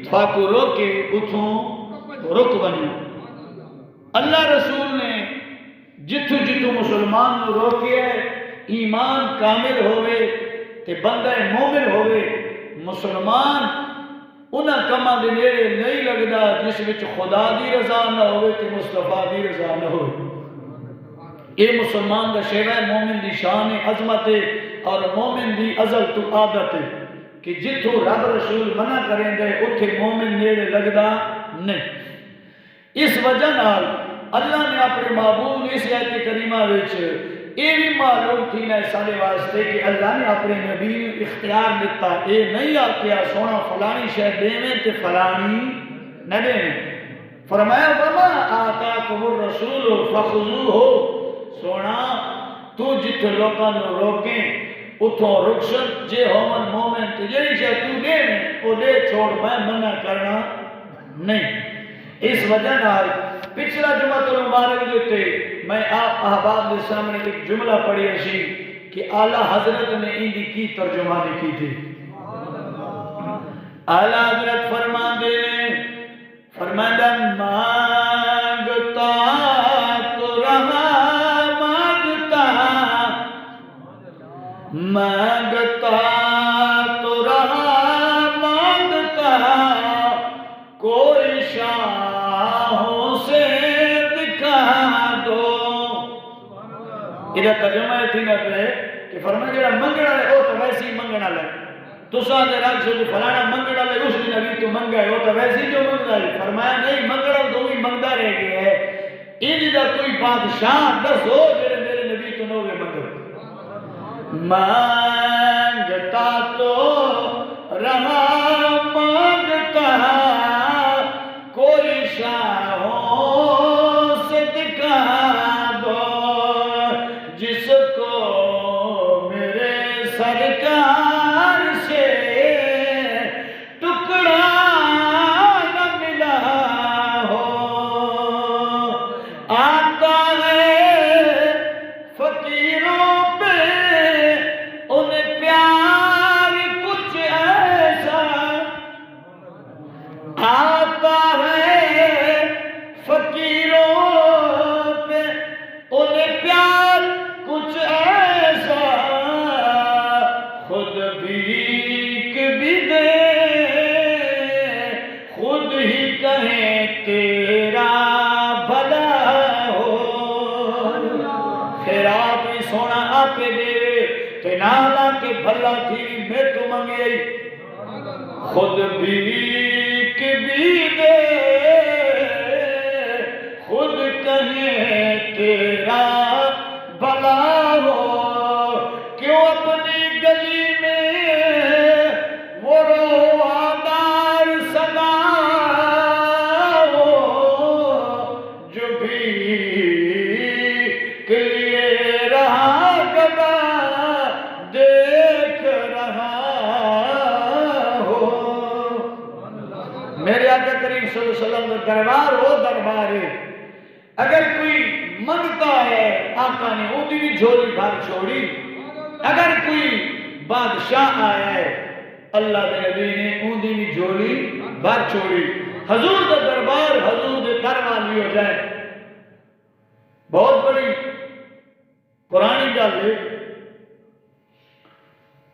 تھاکو روکے اتھوں رک ونو۔ اللہ رسول نے جتھو جتھو مسلمان نو روکے ایمان کامل ہوئے تے بندہ مومن ہوئے، مسلمان انہاں کماں دے نیڑے نہیں لگدا جس وچ خدا دی رضا نہ ہوئے تے مصطفیٰ دی رضا نہ ہوئے۔ اے مسلمان دا شیوہ ہے، مومن دی شان عظمت ہے اور مومن دی ازل تو عادت ہے کہ جتھو رب رسول منع کریں دے اتھے مومن نیڑے لگدا نہیں۔ اس وجہ نال اللہ نے اپنے محبوب نے اس آیت کریمہ وچ یہ بھی معلوم تھی نہ سارے واسطے کہ اللہ نے اپنے نبی اختیار دیتا، اے نہیں آکیا سونا فلانی شے دیویں تے فلانی نہ دیویں۔ فرمایا وما آتاکم الرسول فخذوہ، سونا تو جت لوکاں نو روکیں اتھوں رخصت جے ہومن مومن تے جڑی شے تو دیویں او دے چھوڑ، میں منع کرنا نہیں۔ اس وجہ نال پچھلا جمعہ مبارک دیتے میں آپ احباب کے سامنے ایک جملہ پڑھی اسی کہ اعلیٰ حضرت نے اندی کی ترجمانی کی تھی۔ اعلیٰ حضرت فرماندہ مانگتا تو رہا مانگتا، مانگتا تو رہا مانگتا، کوئی شاہوں سے دکھا دو۔ ادھا ترجمہ تھی نہ پہ کہ فرمایا جڑا منگڑا ہے وہ تو ویسی منگڑا لے، تو ساتھ راگ سے جو فلانا منگڑا لے اس دن ابھی تو منگا ہے وہ تو ویسی جو منگڑا ہے۔ فرمایا نہیں، منگڑا تو بھی منگڑا رہ گیا ہے، ادھا کوئی بادشاہ دس ہو جڑے میرے نبی تو نوے منگڑ۔ مانگتا تو رہا مانگتا، کوئی شاہوں سے دکھا دو، جس کو میرے سرکار سے ٹکڑا نہ ملا ہو۔ آتا ہے فقیروں پہ ان پیار کچھ ایسا، آتا ہے فقیروں پہ ان پیار کچھ ایسا، خود بھیک بھی دے خود ہی کہیں تیرا بھلا ہو۔ خیرات بھی سونا آپ دے تے نالا کے بھلا تھی میں تو منگئی، خود بھیک بھی دے خود کہیں تیرا بھلا ہو۔ کیوں اپنی گلی میں وہ روادار صدا ہو، جو بھی کے لیے رہا گدا دیکھ رہا ہو۔ میرے آقا کریم صلی اللہ علیہ وسلم کا دربار وہ دربار ہے، اگر کوئی منگتا ہے آقا نے وہ بھی جھولی بھر چھوڑی، اگر کوئی بادشاہ آیا ہے اللہ کے نبی نے اون دی بھی جھولی بھر چھوڑی۔ حضور کا دربار حضور دے در والی ہو جائے، بہت بڑی پرانی گل ہے۔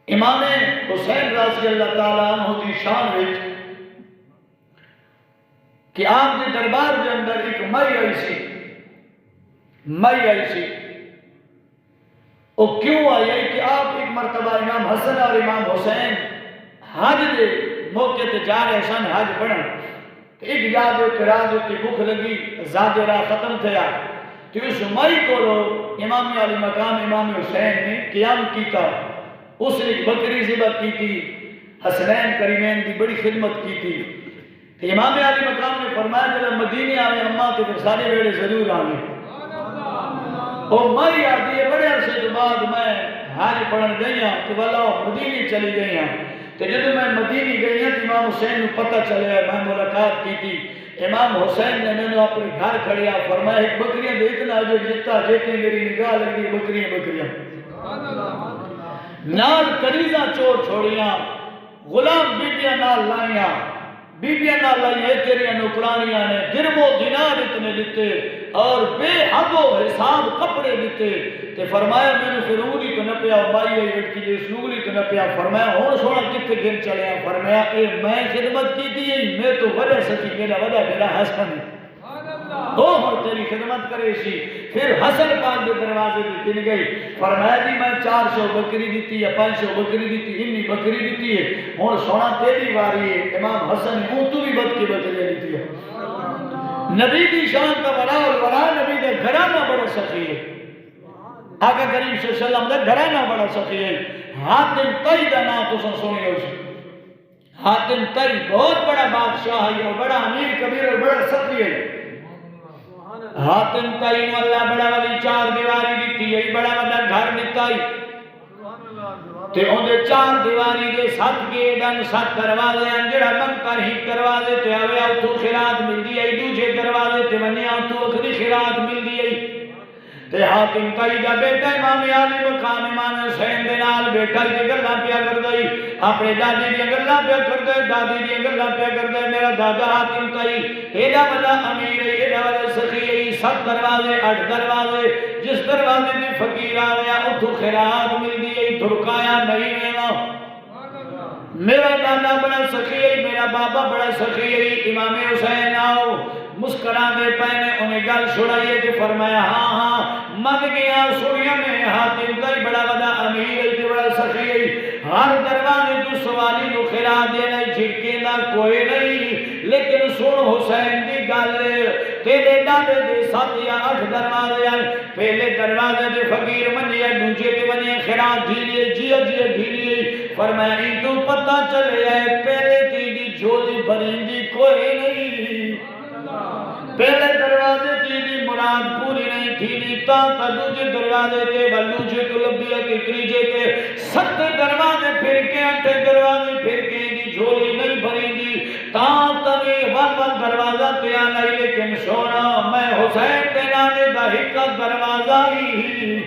امام حسین رضی اللہ تعالیٰ عنہ دی شان وچ کہ آپ کے دربار کے اندر ایک مئی آئی سی، مئی آئی سی۔ وہ کیوں آئی ہے کہ آپ ایک مرتبہ امام حسن اور امام حسین حج دے موقع تے جا رہے سن حج پڑھن، ایک یاد ہوتے رات ہوتی بھوک لگی، زاد راہ ختم تھیا، تو اس مئی کو امام علی مقام امام حسین نے قیام کیتا، اس نے ایک بکری ذبح کی تھی، حسنین کریمین دی بڑی خدمت کی تھی۔ امام علی مقام نے فرمایا جب مدینے آئے اماں تو پھر سارے ویڑے ضرور آئے۔ اور مئی آتی ہے بڑے عرصے کے بعد میں حج پڑھن گئی ہاں تو والا مدینے چلی گئی ہاں، تو جب میں مدینے گئی ہاں تو امام حسین نے پتہ چلے میں ملاقات کی تھی۔ امام حسین نے میں نے اپنے گھر کھڑیا، فرمایا ایک بکریاں دے اتنا جو جتا جیتے میری نگاہ لگی بکریاں بکریاں نال کریزہ چور چھوڑیاں، غلام بیٹیاں نال لائیاں، بیبیاں نہ لائیے تیریاں نوکرانیاں نے درم و دینار اتنے دیتے اور بے حد و حساب کپڑے دیتے تے فرمایا میں نے فرونی تو نہ پیا بائی ہے وٹ کی جے سنگلی تو نہ پیا فرمایا ہون سونا کتے گھر چلے ہیں فرمایا اے میں خدمت کی تھی میں تو وجہ سکی میرا حسن دو ہر تیری خدمت کرے سی پھر حسن پاک دے دروازے دی دن گئی فرمایا جی میں 400 بکری دیتی ہے 500 بکری دیتی انی بکری دیتی ہے ہون سونا تیری واری ہے امام حسن ہوں تو بھی بد کی بکری دیتی ہے نبی دی شان کا ورا الورا نبی دے گھرانہ بڑا سخی ہے آقا کریم صلی اللہ علیہ وسلم دے گھرانہ بڑا سخی ہے حاتم تائی دا نام تو سن سنی ہو سی حاتم تائی بہت بڑا بادشاہ ہے بڑا امیر کبیر اور بڑا سخی ہے حاتم تائی نو اللہ بڑا والی 4 دیواری دیتی ہے بڑا والا گھر دیتا ہے تے اندے 4 دیواری دے 7 گیٹن 7 دروازے ہیں جڑا منکر ہی دروازے تے آوے اتو خیرات ملدی ہے دوسرے دروازے تے ونیا اتو اخری خیرات ملدی ہے تے حاتم تائی دا بیٹا امام علی مقام امام حسین دے نال بیٹا دی گلاں پیا کردی اپنے دادی دی گلاں پیا کردی دادی دی گلاں پیا کردی میرا دادا حاتم تائی ایڈا بڑا امیر ہے ایڈا بڑا سخی ہے 7 دروازے 8 دروازے جس دروازے دی فقیر آ گیا اتو خیرات ملدی ہے دھڑکایا نہیں وینا میرا دادا بڑا سخی ہے میرا بابا بڑا سخی ہے امام حسین آؤ مسکران دے پہنے انہیں گل چھڑائیے کہ فرمایا ہاں ہاں من گیا سنیا میں حاتم تائی بڑا بڑا امیر ہے بڑا سخی ہے ہر دروازے تو سوالی کو خیرات دینا جھڑکے نہ کوئی نہیں لیکن سن حسین دی گل تیرے دادے دے 7 یا 8 دروازے ہیں پہلے دروازے دے فقیر منی ہے دوسرے دے منی خیرات ڈھیلیے جی ڈھیلیے فرمایا تو پتہ چلے ہے پہلے تیری جھولی بھریندی کوئی نہیں پہلے دروازے تیری مراد پوری نہیں تھی تا دوسرے دروازے تے بلوچے تو لبیت تیجے تے 7 دروازے پھر کے 8 دروازے پھر کے دی جھولی نہیں بھری دی تا تمہیں ون دروازہ تے آنا لیکن سونا میں حسین دے نانے دا ہکا دروازہ ہی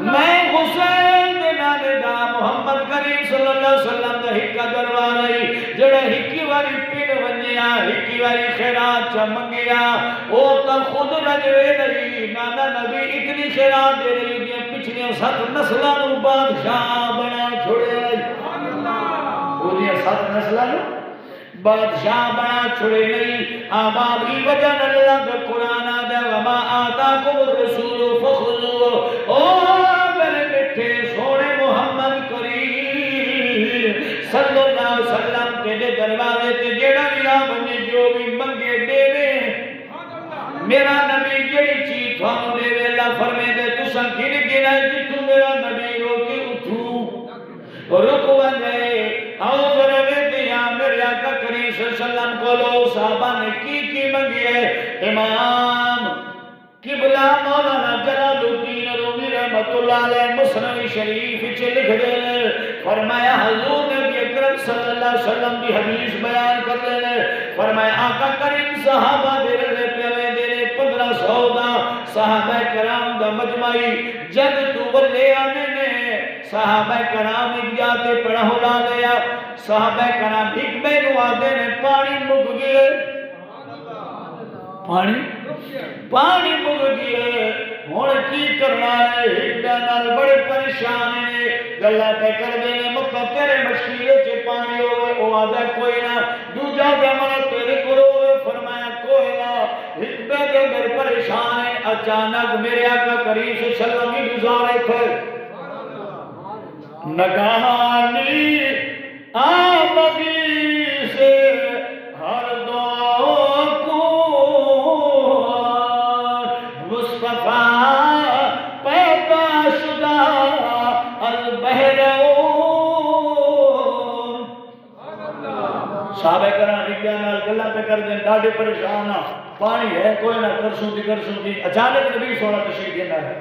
میں حسین دے نانے دا محمد کریم صلی اللہ علیہ وسلم دا ہکا دروازہ ہی جڑا ہکی واری پین ونیا ہکی واری خیرات چمنگیا او تا خود رجوے نہیں نانا نبی اتنی خیرات دے رہی دیا پچھلیاں 7 نسلانو بادشاہ بنا چھوڑے وہ دیا 7 نسلانو بادشاہ بنا چھوڑے نہیں آبابی وجہ اللہ کا قرآن آدھا وما آتاکم الرسول فخذو او میرے مٹھے سونے محمد کریم صلی اللہ علیہ وسلم تیرے دروازے تے جیڑا بھی آمنی جو بھی منگے دے میرا نبی جئی چیز تھانو دے وے اللہ فرمے دے تو سن گن گنائے جی تو میرا نبی روکی اٹھو رکو بندے آؤ ذرے دیا میرے آقا کریم صلی اللہ علیہ وسلم کو لو صحابہ نے کی منگی ہے امام قبلہ مولانا جلال الدین رومی رحمت اللہ علیہ مسنوی شریف چے لکھ دے فرمایا حضور نبی اکرم صلی اللہ علیہ وسلم کی حدیث بیان کر لے فرمایا آقا کریم صحابہ دے رہے پیوے دے رہے 1500 دا صحابہ کرام دا مجمعی جب تو ولے آنے نے صحابہ کرام اگیاتے پڑھو لا دیا صحابہ کرام ایک بینو آدھے نے پانی مگ گئے پانی مگ گئے ہون کی کرنا ہے ایک نال بڑے پریشان ہیں گلہ پہ کر دینے مکہ تیرے مشکلے چے پانی ہوئے او آدھا کوئی نہ دو جا گمانا تیرے کرو ہوئے فرمایا کوئی نہ ایک بیدے در پریشان ہیں اچانک میرے آقا کریم صلی اللہ علیہ وسلم کی گزارے تھے نگانی آمدی سے ہر دعا کو مصطفیٰ پیدا شدہ البحرون صحابہ کرام اگیانال گلہ پہ کر دیں ڈاڑے پریشان پانی ہے کوئی نہ کرسوں دی اچانک نبی سوڑا تشریف دینا ہے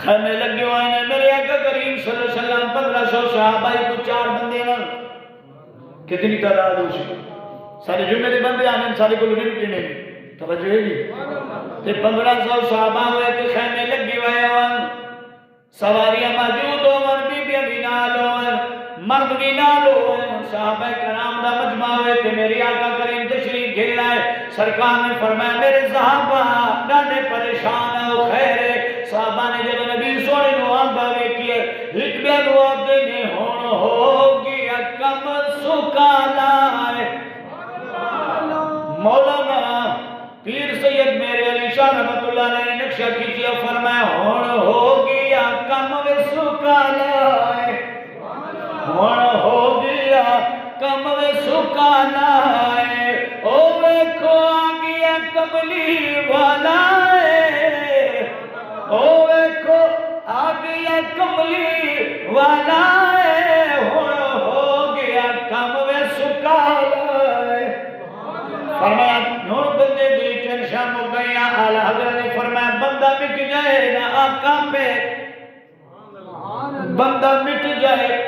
خیمے لگے ہوئے ہیں میرے آقا کریم صلی اللہ علیہ وسلم 1500 صحابہ کو 4 بندے نا کتنی تعداد ہو سی سارے جمعے دے بندے آنے سارے کو لڑی پینے توجہ ہے جی تے 1500 صحابہ ہوئے تے خیمے لگے ہوئے ہیں سواریاں موجود ہوئے بی بی نال ہوئے مرد بھی نالو صحابہ کرام دا مجمع ہوئے تے میری آقا کریم تشریف گھل لائے سرکار نے فرمایا میرے صحابہ ڈاڈے پریشان ہو خیر ہے صحابہ نے جب نبی سونے نو آنگا ویکھی ہے ایک بیا دعا دینے ہون ہو گیا کم سکا لائے مولانا پیر سید میرے علی شاہ رحمت اللہ نے نقشہ کیجئے فرمایا ہون ہو گیا کم سکا لائے ہون ہو گیا کم سکا لائے او ویکھو آگیا کملی والا ہے او ویکھو آگیا کملی والا ہے ہون ہو گیا کم سکا لائے فرمایا نور بندے دی ٹینشن ہو گیا اعلی حضرت نے فرمایا بندہ مٹ جائے نہ آقا پہ بندہ مٹ جائے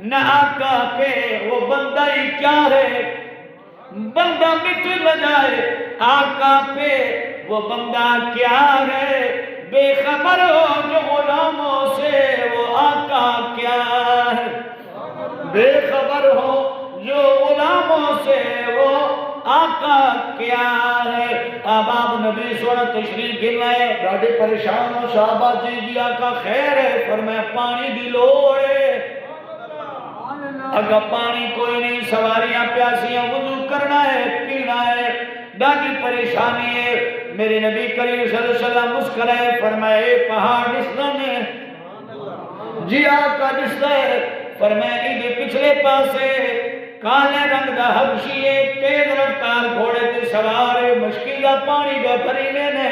نہ آقا پہ وہ بندہ ہی کیا ہے بندہ مٹ نہ جائے آقا پہ وہ بندہ کیا ہے بے خبر ہو جو غلاموں سے وہ آقا کیا ہے بے خبر ہو جو غلاموں سے وہ آقا کیا ہے اب آپ نبی سونا تشریف گلائے ڈاڑے پریشان ہو صحابہ جی آقا خیر ہے فرمایا پانی دی لوڑ ہے اگر پانی کوئی نہیں سواریاں پیاسیاں وضو کرنا ہے پینا ہے ڈاڑی پریشانی ہے میرے نبی کریم صلی اللہ علیہ وسلم مسکرائے فرمایا اے پہاڑ نسلہ نے جی آقا نسلہ ہے فرمایا ادھے پچھلے پاسے کالے رنگ دا حبشی ہے تیز رفتار گھوڑے تے سوار مشکیلہ پانی دا بھرینے نے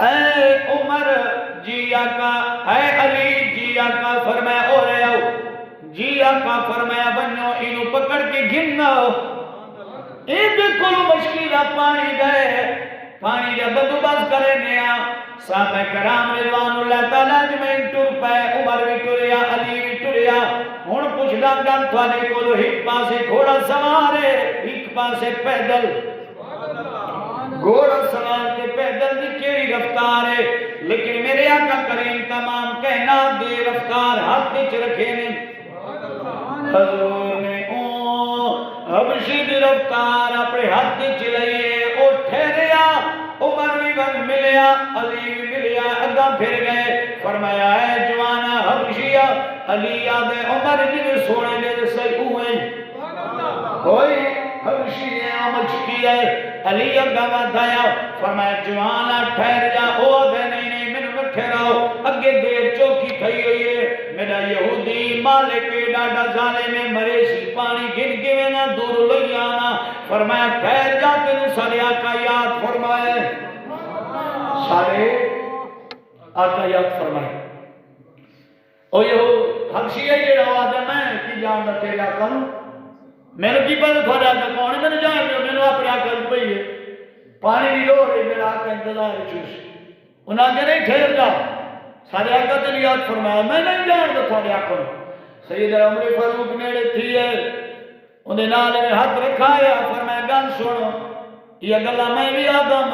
اے عمر جی آقا اے علی جی آقا فرمایا او رہے آؤ جی آقا فرمایا بنو انہوں پکڑ کے گھننا ایک کلو مشکیلہ پانی گئے پانی جب بندوبست کرے نیا صحابہ کرام رضوان اللہ تعالیٰ جمعین ٹر پائے عمر بھی ٹریا علی بھی ٹریا ہون پوچھ گن تھوڑے کولو ایک پاسے گھوڑا سوارے ایک پاسے پیدل گھوڑا سوار کے پیدل دی کیڑی رفتار ہے لیکن میرے آقا کریم تمام کہنا دے رفتار ہاتھ وچ رکھے نے حضور نے حبشی دی رفتار اپنے ہاتھ وچ لئیے او ٹھہریا عمر بھی بن ملیا علی بھی ملیا اگا پھر گئے فرمایا اے جوانا حبشیہ علی آدھے عمر جنہیں سونے لے سے ہوئے ہوئی حبشی آمد کی ہے علی اگا ودھایا فرمایا جوانا ٹھہر جا او آدھے نہیں میں نے ٹھہراؤ اگے دیر چوکی تھئی ہوئی ہے میرا یہودی مالک ڈاڈا ظالم میں مرے سی پانی گن کے میں نہ دور لئی آنا فرمایا ٹھہر جا تیرے سارے آقا یاد فرمائے سارے آقا یاد فرمائے او یہ حبشی ہے جڑا آدھے میں کی جانتا تیرے آقا میں نے کی پتہ تھوڑے آقا کون ہے میں نے جان لیا میں نے اپنے آقا پئی ہے پانی دی لوڑ ہے میرا آقا انتظار ہے چوش انہاں آگے نہیں ٹھہر جا سارے آقا تیری یاد فرمایا میں نہیں جانتا تھوڑے آقا سید عمر فاروق نیڑے تھی ہے انہیں نالے میں ہاتھ رکھایا فرمایا گن سنو یہ گلہ میں بھی آدم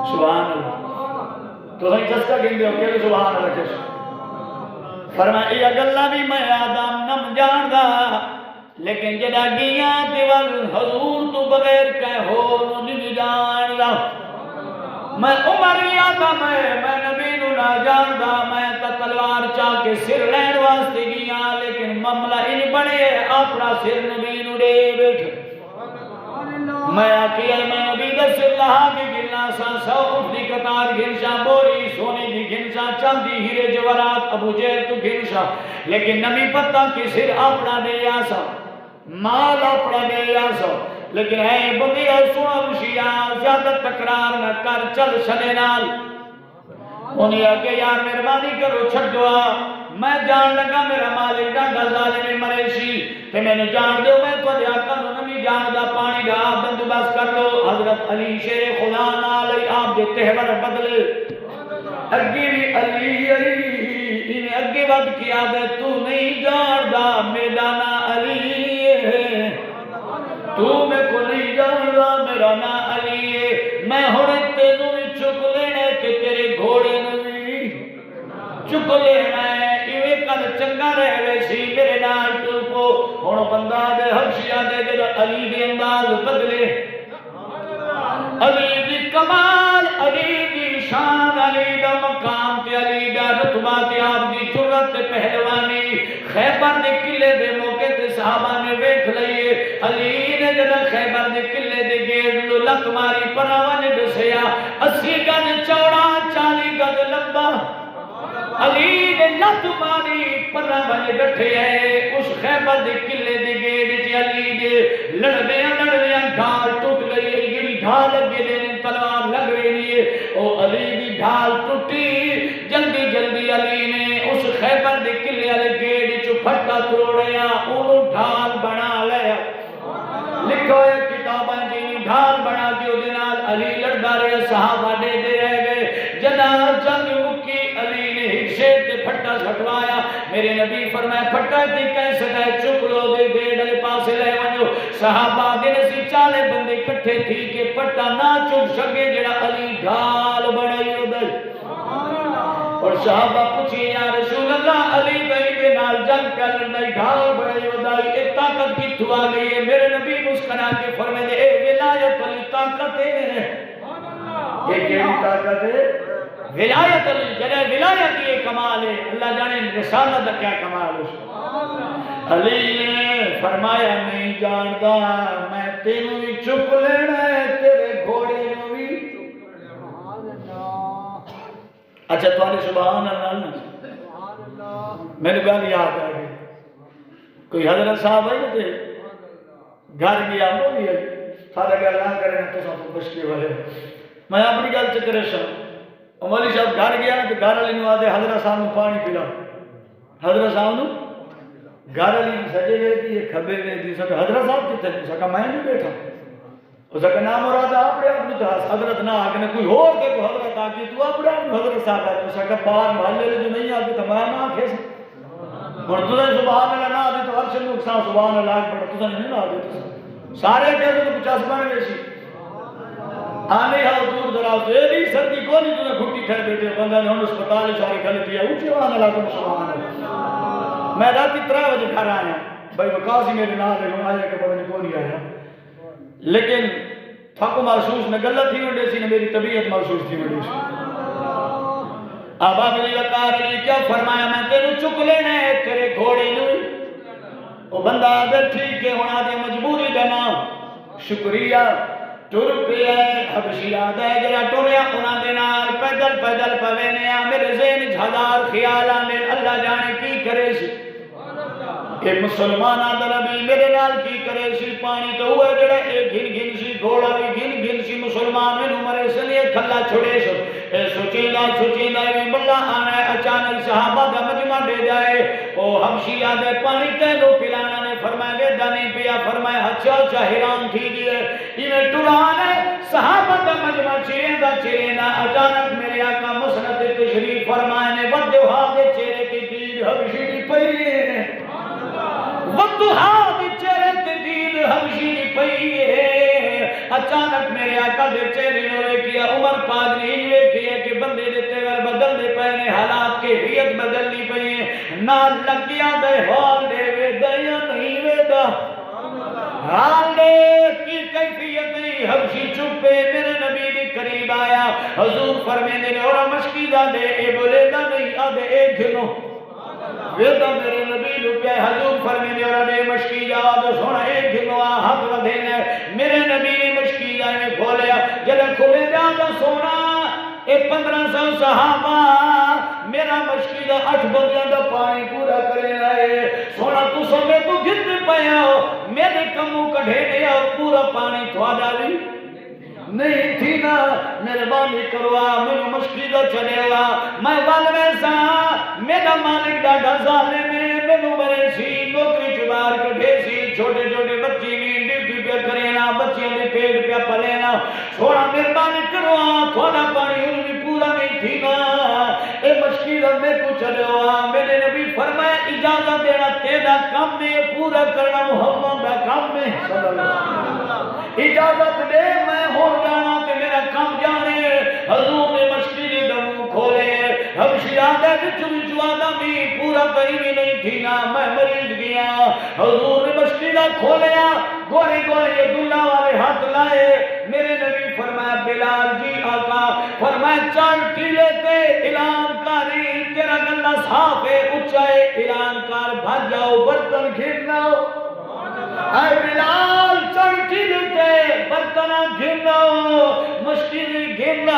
سبحان اللہ تو ہی چسکا گن دے کہ سبحان اللہ کس فرمایا یہ گلہ بھی میں آدم نم جان دا لیکن جدا گیاں دیوال حضور تو بغیر کہے ہو نہیں جان دا میں عمر آدم میں نبی نو نہ جان دا میں تا تلوار چاہ کے سر لین واسطے گیاں لیکن معاملہ ان بڑے اپنا سر نبی نو دے بیٹھ میں آکیا میں نبی دا سر لہا کی گلنا سا سوف دی قطار گھنشا بوری سونے دی گھنشا چاندی ہیرے جورات ابو جہل تو گھنشا لیکن نبی پتہ کی سر اپنا دے آسا مال اپنا دے آسا لیکن ہے بندیا سونا مشیعہ زیادہ تقرار نہ کر چل شنے نال انہیں آگے یار مہربانی کرو چھٹ دعا میں جان لگا میرا مالک ڈاڈا ظالم مریشی کہ میں نے جان دو میں تو دیا کرو نمی جان دا پانی دا بندوبست کر لو حضرت علی شیر خدا نالی آپ دے تہور بدلے اگے بھی علی انہیں اگے وقت کیا دے تو نہیں جان دا میدانا علی ہے تو میں کو نہیں جان دا میرا نا علی ہے میں ہونے تینوں میں چک لینے کہ تیرے گھوڑے نوی چک لینا ہے ایوے کا ہن بندہ دے حبشیہ دے جڑا علی دے انداز بدلے علی دی کمال علی دی شان علی دا مقام تے علی دا رتبہ تے آپ دی جرت تے پہلوانی خیبر دے قلعے دے موقع تے صحابہ نے ویکھ لئیے علی نے جڑا خیبر دے قلعے دے گیٹ نو لت ماری پراواں نے دسیا 80 گز چوڑا 40 گز لمبا علی نے لت ماری پراواں نے ڈٹھے اس خیبر دے قلعے دے گیٹ وچ علی دے لڑدیاں ڈھال ٹوٹ گئی جڑی ڈھال لگے دے تلوار لگ رہی ہے او علی دی ڈھال ٹوٹی جلدی جلدی علی نے اس خیبر دے قلعے والے گیٹ چ پھٹا توڑیا اونوں ڈھال بنا لیا لکھو ہے کتاباں جی ڈھال بنا کے او دے نال علی لڑدا رہیا صحابہ دے رہ گئے جناب جنگ مکی علی نے حصے تے پھٹا چھٹوایا میرے نبی فرمایا پھٹا تے کیسے ہے چک لو دے گیٹ والے پاسے لے ونجو صحابہ دے نسی 40 بندے اکٹھے تھی کہ پھٹا نہ چک سکے جڑا علی ڈھال بنائی اودے اور صحابہ پوچھے یا رسول اللہ علی بھائی دے نال جنگ کر لئی ڈھال بنائی اودے اے طاقت کتھوں آ گئی ہے میرے نبی مسکرا کے فرمائے اے ولایت علی طاقت ہے یہ کیڑی طاقت ہے ولایت علی جڑا ولایت یہ کمال ہے اللہ جانے رسالت کا کیا کمال ہے علی نے فرمایا نہیں جانتا میں تینوں بھی چک لینا ہے تیرے گھوڑے نو بھی اچھا تواڈے سبحان اللہ میرے گل یاد آ گئی کوئی حضرت صاحب ہے تے گھر گیا بولی سارے گل نہ کرے تو سب مشکل والے میں اپنی گل چکرے سا مولوی صاحب گھر گیا نا تو گھر والے نو آدھے حضرت صاحب نو پانی پلا حضرت صاحب نو گھر والی سجے گئے تھی کھبے گئے تھی سکا حضرت صاحب کتنے تھی سکا میں نہیں بیٹھا اس کا نام مراد اپنے آپ کو حضرت نہ آ کے کوئی اور دے کو حضرت آ کے تو اپنے آپ حضرت صاحب آ اس کا باہر محلے جو نہیں آتے تو میں نہ آکھے اور تو سبحان اللہ نہ آتے تو ہر سے نقصان سبحان اللہ پڑھ تو نہیں نہ آتے سارے کہتے تو 50 بنے ویسی آنے ہاں دور دراز تو یہ بھی سردی کو نہیں تمہیں گھٹی ٹھہر بیٹھے بندہ نے ہم اسپتال سارے کھلے دیا اونچے وہاں اللہ کو سبحان اللہ میں رات 3 بجے گھر آیا بھائی وقاصی میرے نام ہے آیا کہ پتہ نہیں کون آیا لیکن تھکو محسوس نہ غلط تھی وڈے سی نہ میری طبیعت محسوس تھی وڈے سی آبا بلی وقار علی کیا فرمایا میں تینوں چک لینا ہے تیرے گھوڑے نو وہ بندہ آدھر ٹھیک ہے ہونا دے مجبوری دینا شکریہ ٹر پیا حبشی آدھا ہے جرا ٹوریا انہاں دے نال پیدل پیدل پوینے میرے ذہن ہزار خیال آنے اللہ جانے کی کرے سی کہ مسلمان آدھا نبی میرے نال کی کرے سی پانی تو ہوئے جڑا ایک گھن گھن سی گھوڑا بھی گھن گھن سی مسلمان میں مرے سے لیے کھلا چھوڑے سو اے سوچیندہ بھی بلہ آنا ہے اچانک صحابہ دا مجمع دے جائے او حبشی آدھے پانی تینو پلانا نے فرمائے ویدہ نہیں پیا فرمائے اچھا حیران تھی گئے انہیں ٹران ہے صحابہ دا مجمع چیرینہ اچانک میرے آقا مسند تشریف فرمائے نے ودوہا دے چہرے کی دید حبشی دی پئی ودوہا دے چہرے کی دید حبشی دی پئی اچانک میرے آقا دے چہرے نوے کیا عمر پاک نے انوے کیا کہ بندے دے تیور بدل دے پہنے حالات کے حیت بدلنی پئی نہ لگیا دے حال دے ویدہ یا نہیں ویدہ حال دے کی کیفیت نہیں حبشی چپے میرے نبی دے قریب آیا حضور فرمینے نے اور مشکی دا دے اے بولے دا نہیں آدھے ایک گھنو ویدہ میرے نبی لکے حضور فرمینے اور دے مشکی دا آدھے سونا ایک گھنو حق ردھینے میرے نبی نے مشکی دا میں کھولیا جلے کھولے دا آدھے سونا اے 1500 صحابہ میرا مشکی دا 8 بندیاں دا پانی پورا کرے آئے سونا تو سمیں تو گھن پایا ہو میرے کموں کڑھے دیا پورا پانی تھوا ڈالی نہیں تھی نا مہربانی کروا میرے مشکی دا چلے ہوا میں والویسا میرا مالک ڈاڈا ظالم میں میرے سی نوکری چبار کڑھے سی چھوٹے چھوٹے بچی میں ڈیوٹی پہ کرینا بچیاں دے پیٹ پہ پلینا سونا مہربانی کروا تھوڑا پانی ان بھی پورا نہیں تھی نا اے مشکی دا میں کو چلے ہوا میرے نبی فرمایا اجازت دینا تیرا کام میں پورا کرنا محمد دا کام میں صلی اللہ اجازت دے میں ہو جانا کہ میرا کام جانے حضور نے مشکی دے دموں کھولے حبشی آدھے ہے وچوانا بھی پورا کہیں بھی نہیں تھی نا میں مریض گیا حضور نے مشکلہ کھولیا گورے گورے عبداللہ والے ہاتھ لائے میرے نبی فرمایا بلال جی آقا فرمایا چل ٹیلے تے اعلان کاری تیرا گلہ صاف ہے اچھا ہے اعلان کار بھاج جاؤ برتن گھرنا اے بلال چل ٹیلے تے برتن گھرنا مشکل گھرنا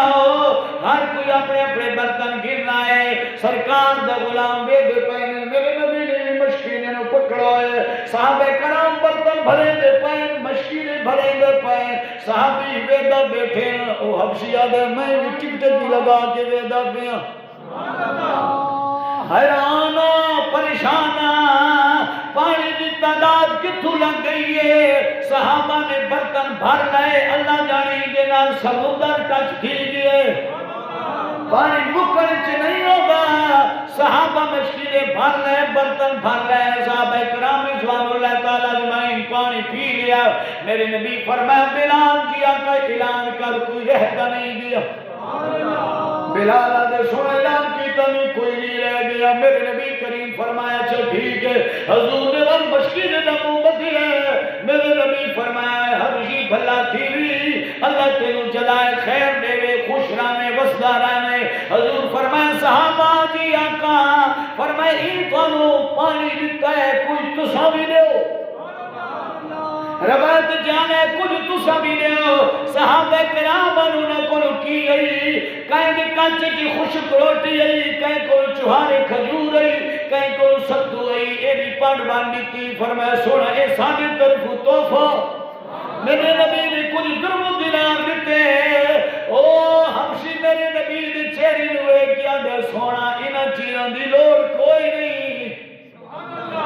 ہر کوئی اپنے اپنے برتن گرنا ہے سرکار دا غلام بے دے پہنے میرے نبی نے مشکینے نو پکڑا ہے صحابہ کرام برتن بھرے دے پہنے مشکینے بھرے دے پہنے صحابی ویدہ بیٹھے ہیں او حبشی آدھے میں بھی ٹکٹ دی لگا کے ویدہ پہ حیرانہ پریشانہ پانی دی تعداد کتھو لگ گئی ہے صحابہ نے برتن بھر لائے اللہ جانے کے نال سمندر ٹچ تھی گئے پانی مکر چ نہیں ہوگا صحابہ مشکلے بھر لائے برتن بھر لائے صحابہ کرام رضوان اللہ تعالیٰ اجمعین پانی پی لیا میرے نبی فرمایا بلال جی آقا اعلان کر کوئی رہتا نہیں گیا بلال آدھے سن اعلان کیتا نہیں کوئی نہیں رہ گیا میرے نبی کریم فرمایا چل ٹھیک ہے حضور نے وہ مشکل نمو بدل ہے میرے نبی فرمایا حبشی بھلا تیوی اللہ تینوں جلائے خیر دے وے خوش رانے وسدہ رانے حضور فرمایا صحابہ جی آقا فرمایا این توانو پانی دیتا ہے کوئی تصاوی دے روایت جانے کچھ تسا بھی دے صحابہ کرام انہوں کو کی گئی کہیں کہ کانچے کی خشک روٹی آئی کہیں کو چوہارے کھجور آئی کہیں کو ستو آئی ایڈی پانڈ باندی تھی فرمایا سوڑا اے سانے طرف توفہ میرے نبی نے کچھ درم دینار دیتے او ہمشی میرے نبی نے چہری ہوئے کیا دے سونا انہ چیزان دی لوڑ کوئی نہیں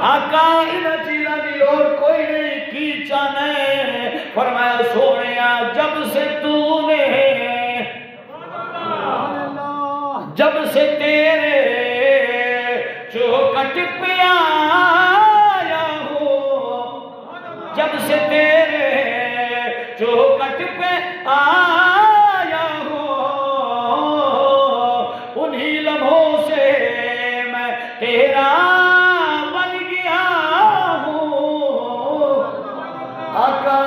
آقا انہ چیزان دی لوڑ کوئی نہیں کی چانے فرمایا سونیا جب سے تو نے جب سے تیرے چوکٹ پہ آیا ہو جب سے تیرے چوکٹ پہ آیا ہو انہی لمحوں سے میں تیرا بن گیا ہوں آقا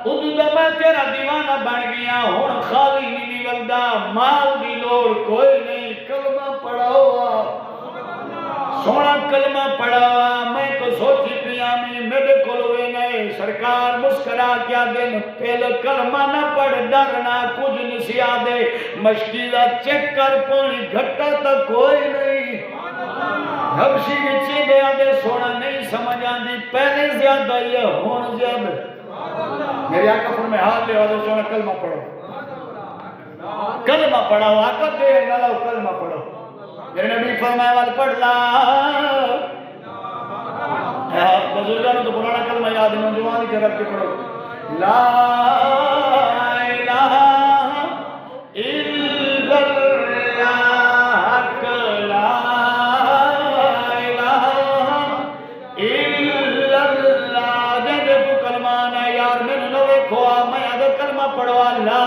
ادھو میں تیرا دیوانہ بن گیا ہوں خالی نہیں بلدہ مال دی لوڑ کوئی نہیں کلمہ پڑھا ہوا سونا کلمہ پڑھا میں تو سوچی پیامی میرے کلوے نہیں سرکار مسکرا کیا دن پہلے کلمہ نہ پڑھ ڈرنا کچھ نسیا دے مشکلہ چیک کر پونی گھٹا تا کوئی نہیں حبشی نیچے دے آدھے سونا نہیں سمجھ آندھی پہلے زیادہ یہ ہون زیادہ میری آقا فرمائے ہاتھ لے آدھے سونا کلمہ پڑھو کلمہ پڑھو آقا دے نہ لو کلمہ پڑھو میرے نبی فرمائے وال پڑھ لا بزرگانوں تو پرانا کلمہ یاد ہے نوجوانی کے رب کے پڑھو لا الہ الا اللہ لا الہ الا اللہ جب تو کلمہ نا یار میں نو دیکھو میں اگر کلمہ پڑھوا لا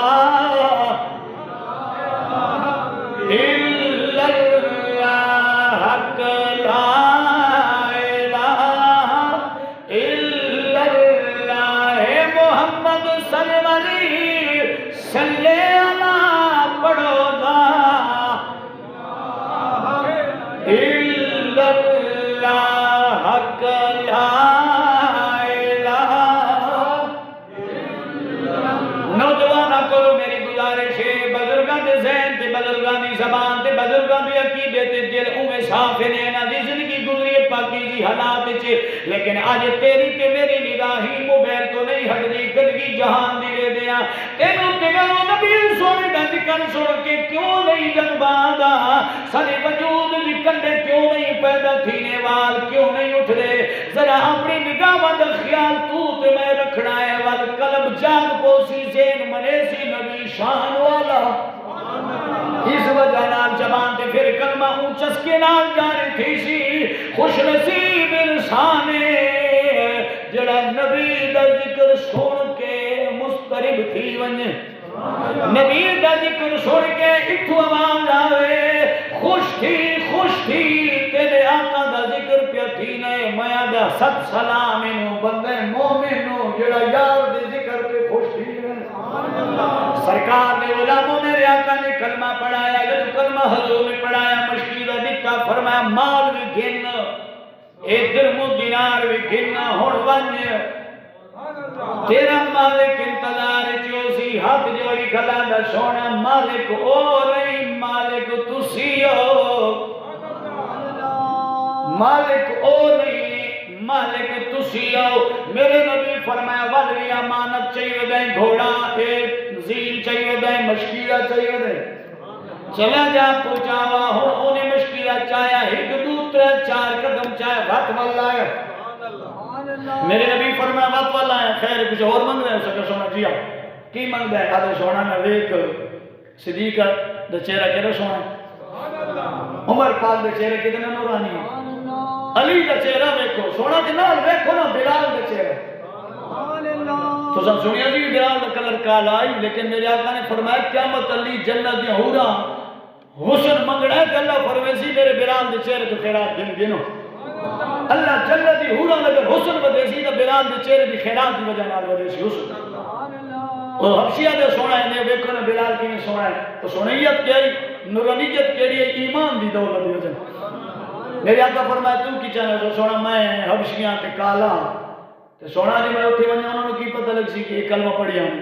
زبان تے بزرگاں دی عقیدے تے دل اوے صاف نے انہاں دی زندگی گزری پاکی جی حالات وچ لیکن اج تیری تے میری نگاہی موبائل تو نہیں ہٹدی گندگی جہان دی دے دیاں تینوں تے گلوں نبی سونے دا ذکر سن کے کیوں نہیں جذباندا سارے وجود دی کنڈے کیوں نہیں پیدا تھینے وال کیوں نہیں اٹھ دے ذرا اپنی نگاہاں دا خیال تو تے میں رکھنا ہے ول قلب جاگ پوسی ذہن منے سی نبی شان والا اس وجہ نال زبان تے پھر کلمہ اونچس کے نال جاری تھی سی خوش نصیب انسان جڑا نبی دا ذکر سن کے مسترب تھی ونجے نبی دا ذکر سن کے اتھو آواز آوے خوش خوش تھی تیرے آقا دا ذکر پیا تھی نے میں آدھا ست سلام انہوں بندے مومنوں جڑا یار دے ذکر پہ خوش تھی سرکار نے علماء میرے آقا نے کلمہ پڑھایا جب کلمہ حضور نے پڑھایا مشکیدہ دکھتا فرمایا مال بھی گھن ایک درم و دینار بھی گھن ہون ونیا تیرا مالک انتظار چوسی ہاتھ جوڑی کھلا دا سونا مالک او نہیں مالک تسی ہو مالک او نہیں مالک تسی ہو میرے نبی فرمایا والوی امانت چاہیے دیں گھوڑا ایک زیل چاہیے دیں مشکیلہ چاہیے دیں چلا جا پوچھاوا ہوں انہیں مشکیلہ چاہیا ایک دوترہ چار قدم چاہے بات واللہ ہے میرے نبی فرمایا بات والا ہے خیر کچھ اور منگ رہے ہیں اسے کہ سونا جیا کی منگ دے آدھے سونا میں ویک صدیقہ دے چہرہ کہہ سونا عمر پاک دے چہرہ کتنا نورانی ہے علی دے چہرہ ویکھو سونا کے نال ویکھو نا بلال دے چہرہ تو سب سنیا جی بلال دے کلر کالا آئی لیکن میرے آقا نے فرمایا قیامت علی جنت دے ہورا حسن منگڑا ہے کہ اللہ فرمیسی میرے بلال دے چہرہ تو خیرات دن گنو اللہ جنت دی حورا لگر حسن بدیسی دا بلال دے چہرے دی خیرات دی وجہ نال بدیسی حسن اور حبشیہ دے سونا ہے نے ویکھو نا بلال کی سونا ہے تو سونیت کیری نورانیت کیری ایمان دی دولت دی وجہ میرے آقا فرمایا تو کی چاہنے تو سونا میں حبشیاں تے کالا تے سونا جی میں اتھی ونیا انہوں نے کی پتہ لگ سی کہ ایک کلمہ پڑھیا ہوں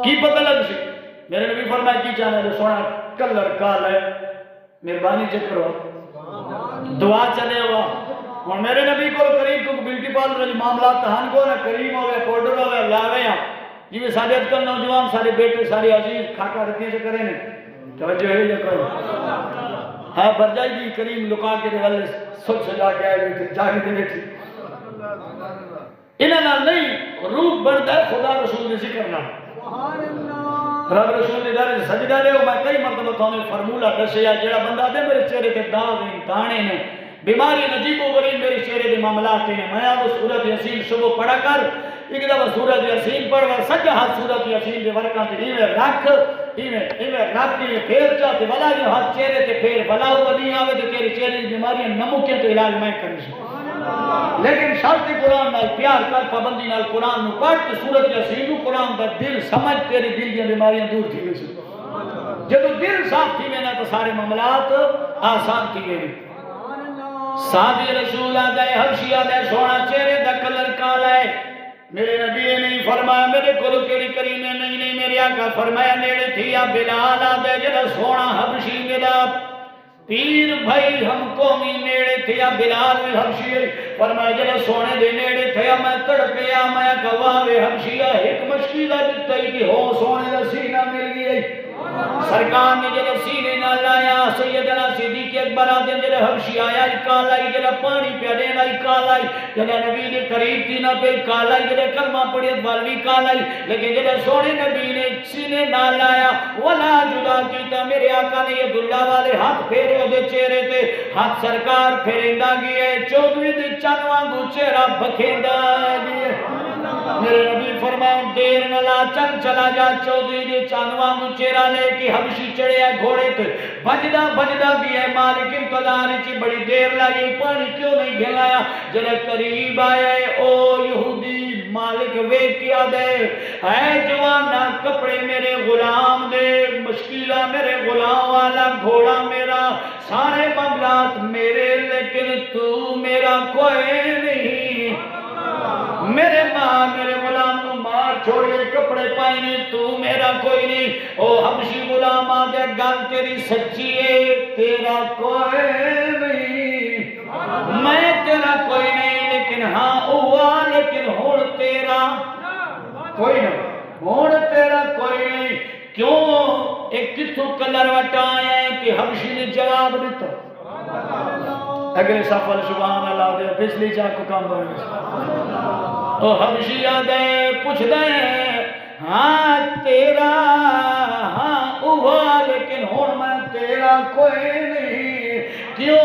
کی پتہ لگ سی میرے نبی فرمایا کی چاہنے تو سونا کلر کالا ہے مہربانی چکر ہو دعا چلے ہوا اور میرے نبی کو قریب کو بیوٹی پارلر والی معاملات تہان کو نہ کریم ہوئے پاؤڈر ہوئے لاوے ہیں جی میں سارے اجکل نوجوان سارے بیٹے سارے عزیز کھاکا رکھنے سے کریں توجہ ہے یا کوئی ہے برجائی دی کریم لکا کے دے والے سچ سجا کے آئے بیٹھے جاگی دے بیٹھے انہاں نہیں روح بڑھتا ہے خدا رسول نے ذکر نہ رب رسول نے دارے سجدہ دے میں کئی مرتبہ تو ہمیں فرمولہ دسے یا جڑا بندہ دے میرے چہرے کے داغ ہیں دانے نے بیماری نجیب و غریب میرے چہرے دے معاملات ہیں میں آب سورت یاسین صبح پڑھا کر ایک دفعہ سورت یاسین پڑھ کر سجا ہاتھ سورت یاسین دے ورکان تے ایویں رکھ ایویں رکھ کے پھیر چاہتے والا جو ہاتھ چہرے تے پھیر بلا ہوا نہیں آوے تو تیرے چہرے دی بیماریاں نمکیں تو علاج میں کریں لیکن شرط قرآن نال پیار کر پابندی نال قرآن نو پڑھ تے سورت یاسین نو قرآن دا دل سمجھ تیری دل دی بیماریاں دور تھی ویسے جب دل صاف تھی وینا تو سارے معاملات آسان تھی وینا صحابی رسول آدھے حبشی آدھے سونا چہرے دا کلر کالا ہے میرے نبی نے نہیں فرمایا میرے کلو کیڑی کریمیں نہیں میرے آقا فرمایا نیڑے تھی یا بلال آدھے جڑا سونا حبشی میرا پیر بھائی ہم قومی نیڑے تھے یا بلال میں حبشی فرمایا جڑا سونے دے نیڑے تھے میں تڑپیا میں گواہ حبشیہ ایک مشکیلہ دیتا ہی کہ ہو سونے دا سینہ مل گئی سرکار نے جڑا سینے نہ لایا سیدنا صدیق اکبر آدھے جڑا حبشی آیا کالائی جڑا پانی پیا دینا کالائی جڑا نبی نے قریب تھی نہ پہ کالائی جڑا کلمہ پڑھیت بالوی کالائی لیکن جڑا سونے نبی نے سینے نہ لایا ولا جدا کیتا میرے آقا نے یہ دلہ والے ہاتھ پھیرے دے چہرے تے ہاتھ سرکار پھیرندہ گئے چودوی دے چنوانگو چہرہ بکھیندہ گئے میرے نبی فرمائے دیر نہ لا چل چلا جا چودوی دے چنوانگو چہرہ لے کی حبشی چڑھے ہے گھوڑے تے بجدہ بھی ہے مالک انتظاری چی بڑی دیر لگی پانی کیوں نہیں گھلایا جنہ قریب آئے او یہودی مالک وے کیا دے اے جوانا کپڑے میرے غلام دے مشکلہ میرے غلام والا گھوڑا میرا سارے معاملات میرے لیکن تو میرا کوئی نہیں میرے ماں میرے غلام کو مار چھوڑے کپڑے پائنے تو میرا کوئی نہیں او حبشی غلام آدھے گل تیری سچی ہے تیرا کوئی نہیں میں تیرا کوئی نہیں لیکن ہاں ہوا لیکن ہون تیرا کوئی نہیں ہون تیرا کوئی نہیں کیوں ایک کتھو کلر وٹایا ہے کہ حبشی نے جواب دیتا اگلے سفر سبحان اللہ دے پچھلی چاہ کو کام بڑھنے تو حبشی آدھے پوچھ دیں ہاں تیرا ہاں اوہا لیکن ہون میں تیرا کوئی نہیں کیوں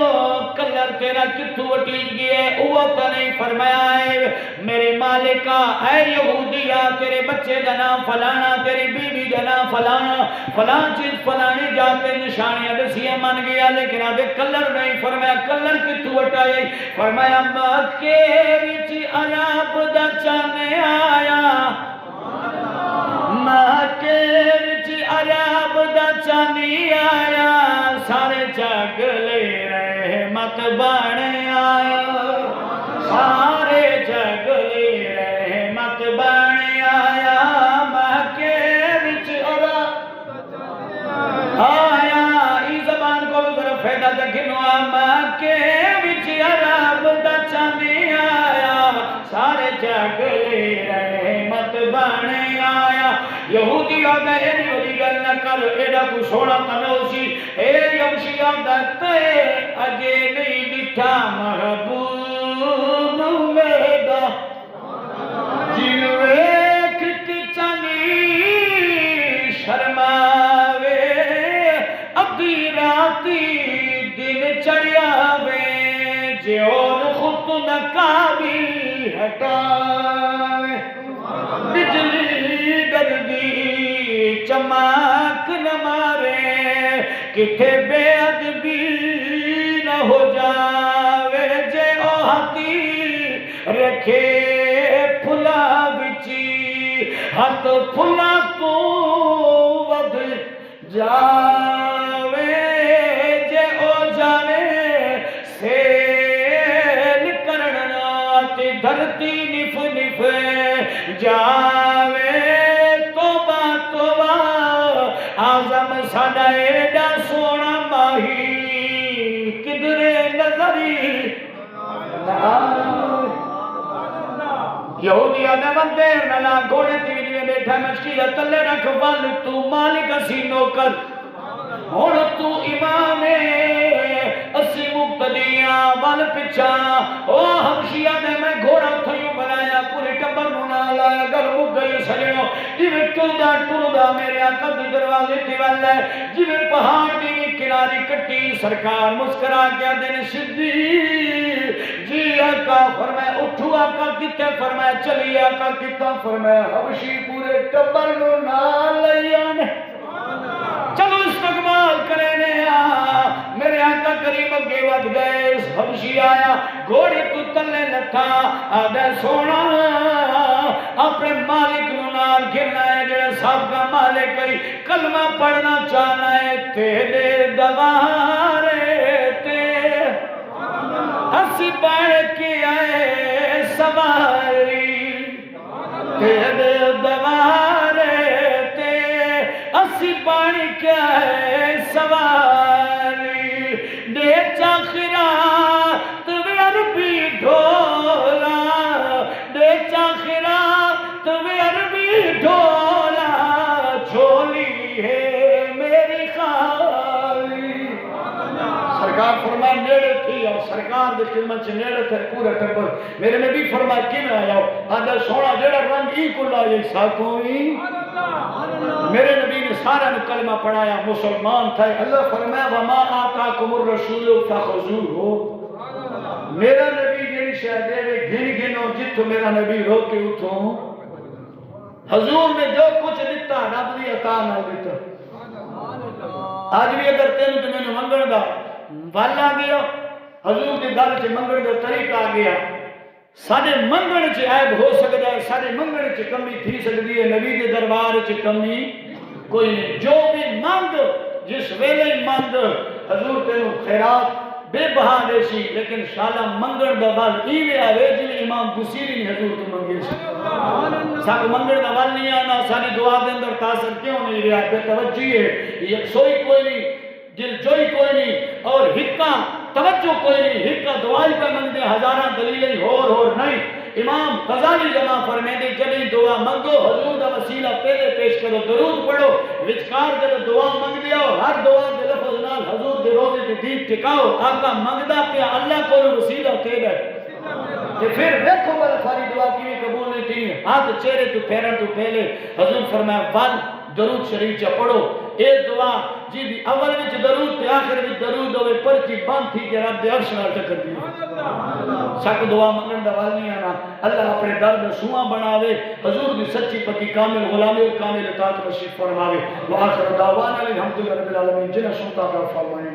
کلر تیرا کتھو وٹی گئے اوہ تا نہیں فرمایا ہے میرے مالکا اے یہودیا تیرے بچے دا نام فلانا تیری بیوی دا نام فلانا فلاں چیز فلانی جاتے نشانیاں دسیاں من گیا لیکن آدھے کلر نہیں فرمایا کلر کتوں ہٹائی فرمایا مکے وچ عرب دا چانے آیا مکے وچ عرب دا چانی آیا سارے جگلے رحمت بنے آیا سارے جگلے رحمت بنے آیا مکے وچ عرب آیا ای زبان کو ذرا فائدہ دکھنو مکے وچ عرب دا چانی آیا سارے جگلے رحمت بنے آیا یہودی آدھا اینی ولی گل نہ کر ایڈا کو سونا کنوسی اے یمشی آدھا تے اجے نہیں لٹھا محبوب میدا جنوے کتی چانی شرماوے ابھی راتی دن چڑیاوے جے اور خود نقابی ہٹاوے بجلی گردی چمک نہ مارے کتھے بے ادبی نہ ہو جاوے جے او ہاتھی رکھے پھلا بچی ہاتھ پھلا تو ود جاوے جے او جاوے سیل کرنا تے دھرتی نف نف جاوے توبہ توبہ آزم ساڈا ایڈا سونا ماہی کدرے نظری یہودی آدھے بندیر نلا گھوڑے تیوی میں بیٹھا مشکل تلے رکھ وال تو مالک اسی نوکر اور تو امام اسی مقتدیاں وال پچھا او ہمشیہ دے میں گھوڑا تھیوں بنایا پورے ٹبر نونا لایا گر مک گئی سلیوں جویں ٹردہ میرے آقا دی دروازے تھی والے جویں پہاڑ دی کناری کٹی سرکار مسکرا گیا دن شدی جی آقا فرمایا اٹھو آقا کتے فرمایا چلی آقا کتا فرمایا حبشی پورے ٹبر نونا لیا نے چلو استقبال کرنے میرے آقا کریم اگے ود گئے حبشی آیا گھوڑے تو تلے لٹھا آدھے سونا اپنے مالک نال گرنا ہے جڑا صاحب کا مالک ہے کلمہ پڑھنا چاہنا ہے تیرے دوارے تے ہنسی پڑھ کے آئے سواری تیرے دوارے اسی پانی کیا ہے سواری دے چاخرات وی عربی ڈھولا دے چاخرات وی عربی ڈھولا چھولی ہے میری خالی سرکار فرمائے نیڑے تھی اور سرکار دے خدمت سے نیڑے تھے پورا ٹبر میرے نبی فرمائے کی میں آیا ہو آدھا سونا جڑا رنگ ای کلا یہ ساکوئی میرے نبی نے سارا کلمہ پڑھایا مسلمان تھا اللہ فرمایا وما آتاکم الرسول فخذوہ میرا نبی جیڑی شاہ دے گھن گھنو جتو میرا نبی رو کے اٹھوں حضور نے جو کچھ دیتا رب دی عطا نہ دیتا آج بھی اگر تینوں تو میں نے منگڑ دا والا گیا حضور دی دل سے منگڑ دا طریقہ آ گیا سارے منگڑ چ عیب ہو سکتا ہے سارے منگڑ چ کمی تھی سکتی ہے نبی کے دربار چ کمی کوئی نہیں جو بھی مانگ جس ویلے مانگ حضور تینوں خیرات بے بہا دے سی لیکن شالا منگڑ دا وال ایوے آوے جی امام بصیری نے حضور تو منگے سی ساکو منگڑ دا وال نہیں آنا ساری دعا دے اندر تاثر کیوں نہیں رہا بے توجہ ہے یہ سوئی کوئی نہیں دل جوئی کوئی نہیں اور ہکا توجہ کوئی نہیں ہکا دعائی پہ منگ دے ہزارہ دلیلیں ہور نہیں امام غزالی جمع فرمے دے جلی دعا منگو حضور دا وسیلہ پہلے پیش کرو درود پڑھو وچکار دے دعا منگ دیا ہر دعا دے لفظ نال حضور دے روزے دے دید ٹکاؤ آقا منگدہ پہ اللہ کو وسیلہ تے دے کہ پھر دیکھو بل ساری دعا کی قبول نہیں تھی ہاتھ چہرے تو پھیرن تو پہلے حضور فرمایا وال درود شریف چا پڑھو ایک دعا جی دی اول وچ درود تے آخر وچ درود ہوے پرچی بند تھی کہ رب دے عرش نال ٹکر دی سک دعا منگن دا وال نہیں آنا اللہ اپنے درد سواں بناوے حضور دی سچی پکی کامل غلامی اور کامل اطاعت نصیب فرماوے وآخر دعوانا الحمدللہ رب العالمین جنہ سنتا کا فرمائے